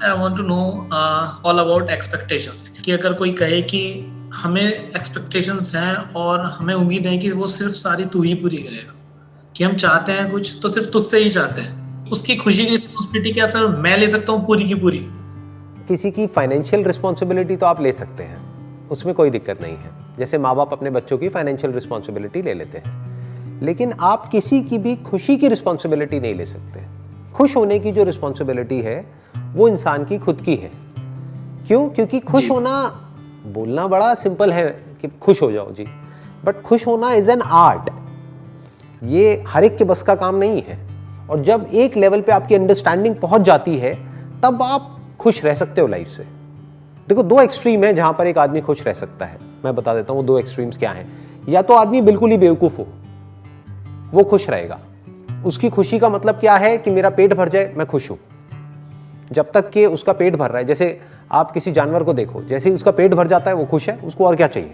I want to know all about expectations, कि अगर कोई कहे कि हमें एक्सपेक्टेशंस हैं और हमें उम्मीद है कि वो सिर्फ सारी तू ही पूरी करेगा, कि हम चाहते हैं कुछ तो सिर्फ तुझसे ही चाहते हैं, उसकी खुशी की रिस्पॉन्सिबिलिटी क्या सर मैं ले सकता हूँ पूरी की पूरी? किसी की फाइनेंशियल रिस्पॉन्सिबिलिटी तो आप ले सकते हैं, उसमें कोई दिक्कत नहीं है। जैसे माँ बाप अपने बच्चों की फाइनेंशियल रिस्पॉन्सिबिलिटी ले लेते हैं, लेकिन आप किसी की भी खुशी की रिस्पॉन्सिबिलिटी नहीं ले सकते। खुश होने की जो रिस्पॉन्सिबिलिटी है वो इंसान की खुद की है। क्यों? क्योंकि खुश होना, बोलना बड़ा सिंपल है कि खुश हो जाओ जी, बट खुश होना इज एन आर्ट। ये हर एक के बस का काम नहीं है। और जब एक लेवल पे आपकी अंडरस्टैंडिंग पहुंच जाती है तब आप खुश रह सकते हो लाइफ से। देखो, दो एक्सट्रीम है जहां पर एक आदमी खुश रह सकता है। मैं बता देता हूं वो दो एक्सट्रीम्स क्या हैं। या तो आदमी बिल्कुल ही बेवकूफ हो, वो खुश रहेगा। उसकी खुशी का मतलब क्या है कि मेरा पेट भर जाए, मैं खुश हूं। जब तक कि उसका पेट भर रहा है, जैसे आप किसी जानवर को देखो, जैसे ही उसका पेट भर जाता है वो खुश है, उसको और क्या चाहिए।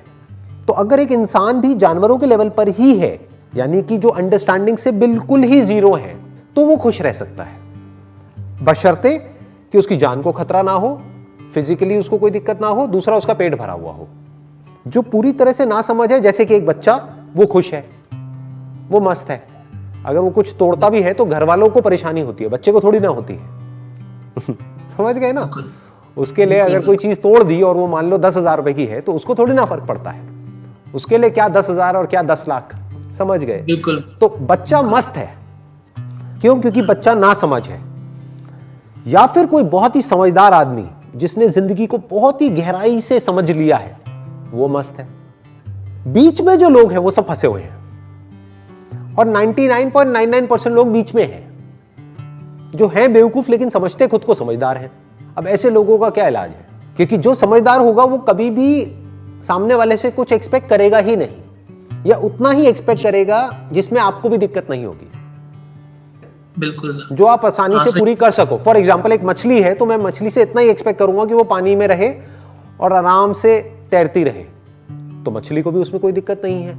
तो अगर एक इंसान भी जानवरों के लेवल पर ही है, यानी कि जो अंडरस्टैंडिंग से बिल्कुल ही जीरो है, तो वो खुश रह सकता है, बशर्ते कि उसकी जान को खतरा ना हो, फिजिकली उसको कोई दिक्कत ना हो, दूसरा उसका पेट भरा हुआ हो। जो पूरी तरह से ना समझ है, जैसे कि एक बच्चा, वो खुश है, वो मस्त है। अगर वो कुछ तोड़ता भी है तो घर वालों को परेशानी होती है, बच्चे को थोड़ी ना होती है। समझ गए ना? उसके लिए अगर कोई चीज तोड़ दी और वो मान लो 10,000 रुपए की है तो उसको थोड़ी ना फर्क पड़ता है। उसके लिए क्या 10,000 और क्या 10 लाख, समझ गए? बिल्कुल। तो बच्चा मस्त है। क्यों? क्योंकि बच्चा ना समझ है। या फिर कोई बहुत ही समझदार आदमी जिसने जिंदगी को बहुत ही गहराई से समझ लिया है, वो मस्त है। बीच में जो लोग हैं वो सब फंसे हुए हैं, और 99.99% लोग बीच में हैं, जो हैं बेवकूफ लेकिन समझते खुद को समझदार हैं। अब ऐसे लोगों का क्या इलाज है? क्योंकि जो समझदार होगा वो कभी भी सामने वाले से कुछ एक्सपेक्ट करेगा ही नहीं, या उतना ही एक्सपेक्ट करेगा जिसमें आपको भी दिक्कत नहीं होगी। बिल्कुल सर। जो आप आसानी से पूरी कर सको। फॉर एग्जाम्पल, एक मछली है तो मैं मछली से इतना ही एक्सपेक्ट करूंगा कि वो पानी में रहे और आराम से तैरती रहे, तो मछली को भी उसमें कोई दिक्कत नहीं है।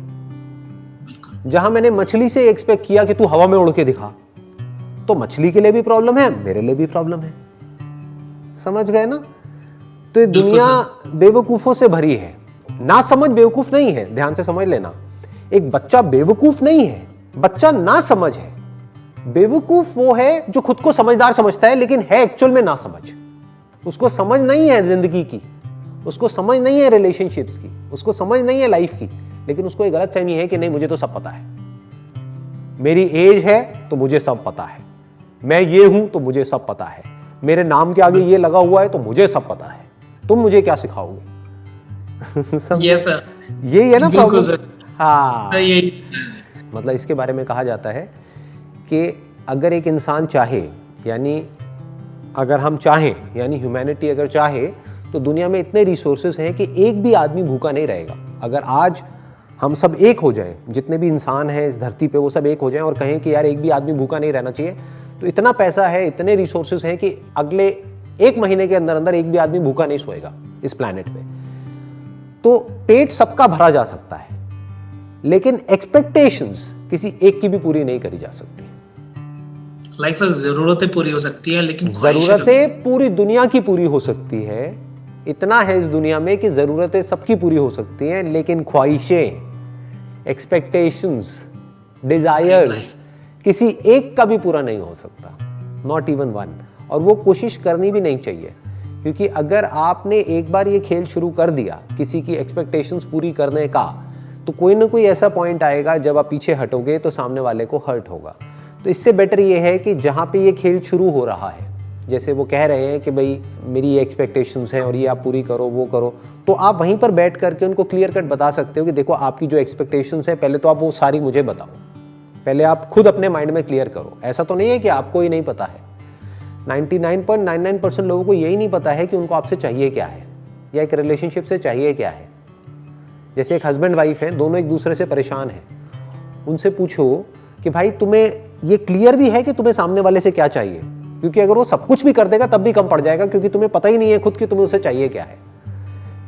जहां मैंने मछली से एक्सपेक्ट किया कि तू हवा में उड़ के दिखा, तो मछली के लिए भी प्रॉब्लम है, मेरे लिए भी प्रॉब्लम है। समझ गए ना? तो ये दुनिया बेवकूफों से भरी है। ना समझ बेवकूफ नहीं है, ध्यान से समझ लेना। एक बच्चा बेवकूफ नहीं है, बच्चा ना समझ है। बेवकूफ वो है जो खुद को समझदार समझता है लेकिन है एक्चुअल में ना समझ। उसको समझ नहीं है जिंदगी की, उसको समझ नहीं है रिलेशनशिप्स की, उसको समझ नहीं है लाइफ की, लेकिन उसको एक गलतफहमी है कि नहीं, मुझे तो सब पता है, मेरी एज है तो मुझे सब पता है, मैं ये हूं तो मुझे सब पता है, मेरे नाम के आगे ये लगा हुआ है तो मुझे सब पता है, तुम मुझे क्या सिखाओगे? यस सर, ये है ना प्रॉब्लम। सर। हाँ, मतलब इसके बारे में कहा जाता है कि अगर एक इंसान चाहे, यानी अगर हम चाहें, यानी ह्यूमैनिटी अगर चाहे, तो दुनिया में इतने रिसोर्सेज हैं कि एक भी आदमी भूखा नहीं रहेगा। अगर आज हम सब एक हो जाएं, जितने भी इंसान हैं इस धरती पे वो सब एक हो जाएं और कहें कि यार एक भी आदमी भूखा नहीं रहना चाहिए, तो इतना पैसा है, इतने रिसोर्सेज हैं कि अगले 1 महीने के अंदर अंदर एक भी आदमी भूखा नहीं सोएगा इस प्लैनेट पे। तो पेट सबका भरा जा सकता है, लेकिन एक्सपेक्टेशंस किसी एक की भी पूरी नहीं करी जा सकती। लाइक सर, जरूरतें पूरी हो सकती है लेकिन जरूरतें पूरी दुनिया की पूरी हो सकती है। इतना है इस दुनिया में कि जरूरतें सबकी पूरी हो सकती हैं, लेकिन ख्वाहिशें, एक्सपेक्टेशंस, डिजायर्स किसी एक का भी पूरा नहीं हो सकता, नॉट इवन वन। और वो कोशिश करनी भी नहीं चाहिए, क्योंकि अगर आपने एक बार ये खेल शुरू कर दिया किसी की एक्सपेक्टेशंस पूरी करने का, तो कोई ना कोई ऐसा पॉइंट आएगा जब आप पीछे हटोगे तो सामने वाले को हर्ट होगा। तो इससे बेटर ये है कि जहाँ पे ये खेल शुरू हो रहा है, जैसे वो कह रहे हैं कि भाई मेरी ये एक्सपेक्टेशंस हैं और ये आप पूरी करो, वो करो, तो आप वहीं पर बैठ करके उनको क्लियर कट बता सकते हो कि देखो आपकी जो एक्सपेक्टेशंस है, पहले तो आप वो सारी मुझे बताओ, पहले आप खुद अपने माइंड में क्लियर करो। ऐसा तो नहीं है कि आपको ही नहीं पता है। 99.99% लोगों को यही नहीं पता है कि उनको आपसे चाहिए क्या है, या एक रिलेशनशिप से चाहिए क्या है। जैसे एक हस्बैंड वाइफ है, दोनों एक दूसरे से परेशान हैं, उनसे पूछो कि भाई तुम्हें ये क्लियर भी है कि तुम्हें सामने वाले से क्या चाहिए, क्योंकि अगर वो सब कुछ भी कर देगा तब भी कम पड़ जाएगा, क्योंकि तुम्हें पता ही नहीं है खुद कि तुम्हें उसे चाहिए क्या है।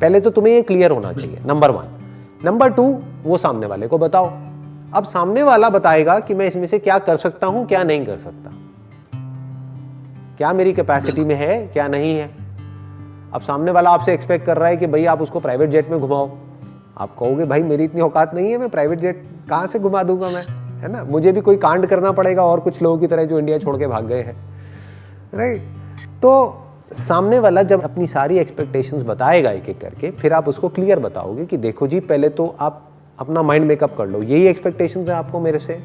पहले तो तुम्हें ये क्लियर होना चाहिए, नंबर 1। नंबर 2, वो सामने वाले को बताओ। अब सामने वाला बताएगा कि मैं इसमें से क्या कर सकता हूं, क्या नहीं कर सकता। क्या मेरी कैपेसिटी में है, क्या नहीं है। अब सामने वाला आपसे एक्सपेक्ट कर रहा है कि भाई आप उसको प्राइवेट जेट में घुमाओ, आप कहोगे भाई मेरी इतनी औकात नहीं है, मैं प्राइवेट जेट कहाँ से घुमा दूंगा मैं, है ना, मुझे भी कोई कांड करना पड़ेगा और कुछ लोगों की तरह जो इंडिया छोड़ के भाग गए हैं, राइट। तो सामने वाला जब अपनी सारी एक्सपेक्टेशंस बताएगा एक एक करके, फिर आप उसको क्लियर बताओगे कि देखो जी पहले तो आप अपना माइंड मेकअप कर लो, यही एक्सपेक्टेशंस है आपको मेरे से,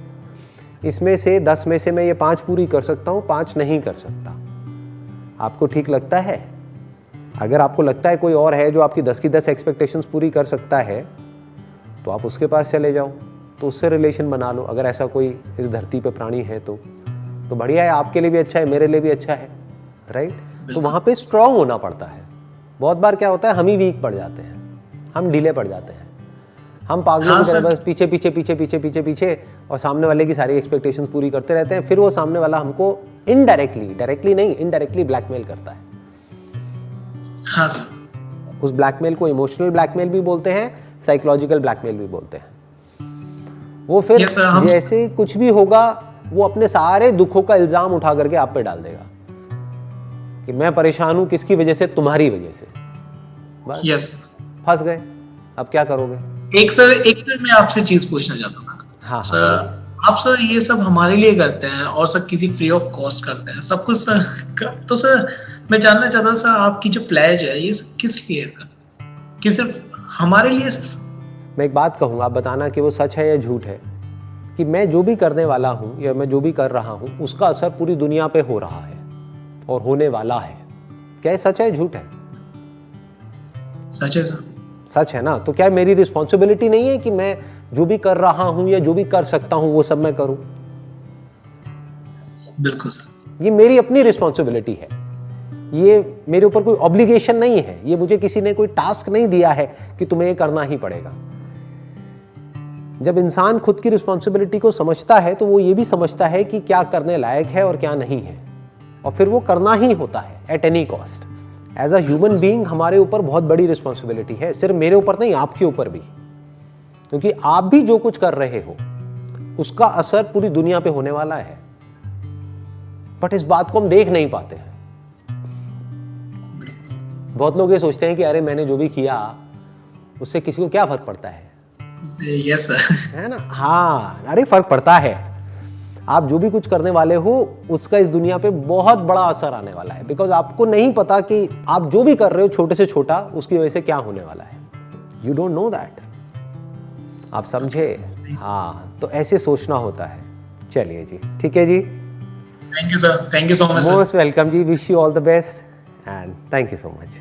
इसमें से 10 में से मैं ये 5 पूरी कर सकता हूँ, 5 नहीं कर सकता। आपको ठीक लगता है? अगर आपको लगता है कोई और है जो आपकी 10 की 10 एक्सपेक्टेशंस पूरी कर सकता है तो आप उसके पास चले जाओ, तो उससे रिलेशन बना लो। अगर ऐसा कोई इस धरती पे प्राणी है तो बढ़िया है, आपके लिए भी अच्छा है, मेरे लिए भी अच्छा है, राइट। तो वहाँ पे स्ट्रांग होना पड़ता है। बहुत बार क्या होता है, हम ही वीक पड़ जाते हैं, हम ढीले पड़ जाते हैं, हम पागलों की तरह बस पीछे पीछे पीछे पीछे पीछे पीछे और सामने वाले की सारी एक्सपेक्टेशंस पूरी करते रहते हैं। फिर वो सामने वाला हमको इनडायरेक्टली, डायरेक्टली नहीं, इनडायरेक्टली ब्लैकमेल करता है। हाँ सर। उस ब्लैकमेल को इमोशनल ब्लैकमेल भी बोलते हैं, साइकोलॉजिकल ब्लैकमेल भी बोलते हैं। वो फिर जैसे कुछ भी होगा वो अपने सारे दुखों का इल्जाम उठा करके आप पे डाल देगा कि मैं परेशान हूं किसकी वजह से, तुम्हारी वजह से। बस यस, फंस गए, अब क्या करोगे। एक सर मैं आपसे चीज पूछना चाहता हूँ। हाँ सर आप सर ये सब हमारे लिए करते हैं और सर किसी फ्री ऑफ कॉस्ट करते हैं सब कुछ सर, तो सर मैं जानना चाहता हूँ सर आपकी जो प्लेज है ये सब किस लिए है, कि सिर्फ हमारे लिए? मैं एक बात कहूँगा, आप बताना कि वो सच है या झूठ है, कि मैं जो भी करने वाला हूँ या मैं जो भी कर रहा हूँ उसका असर पूरी दुनिया पे हो रहा है और होने वाला है। क्या ये सच है झूठ है? सच है सर। सच है ना, तो क्या मेरी रिस्पॉन्सिबिलिटी नहीं है कि मैं जो भी कर रहा हूं या जो भी कर सकता हूं वो सब मैं करूं? बिल्कुल सर। ये मेरी अपनी रिस्पॉन्सिबिलिटी है, ये मेरे ऊपर कोई ऑब्लिगेशन नहीं है, ये मुझे किसी ने कोई टास्क नहीं दिया है कि तुम्हें ये करना ही पड़ेगा। जब इंसान खुद की रिस्पॉन्सिबिलिटी को समझता है तो वो ये भी समझता है कि क्या करने लायक है और क्या नहीं है, और फिर वो करना ही होता है at any cost. As a human being हमारे ऊपर बहुत बड़ी रिस्पॉन्सिबिलिटी है, सिर्फ मेरे ऊपर नहीं, आपके ऊपर भी, क्योंकि आप भी जो कुछ कर रहे हो उसका असर पूरी दुनिया पे होने वाला है। बट इस बात को हम देख नहीं पाते हैं। बहुत लोग ये सोचते हैं कि अरे मैंने जो भी किया उससे किसी को क्या फर्क पड़ता है। यस सर, है ना, हाँ, अरे फर्क पड़ता है। आप जो भी कुछ करने वाले हो उसका इस दुनिया पे बहुत बड़ा असर आने वाला है, बिकॉज आपको नहीं पता कि आप जो भी कर रहे हो छोटे से छोटा उसकी वजह से क्या होने वाला है। You don't know that. आप समझे? हाँ, तो ऐसे सोचना होता है। चलिए जी, ठीक है जी, thank you sir, thank you so much. Most welcome जी, wish you all the best and thank you so much.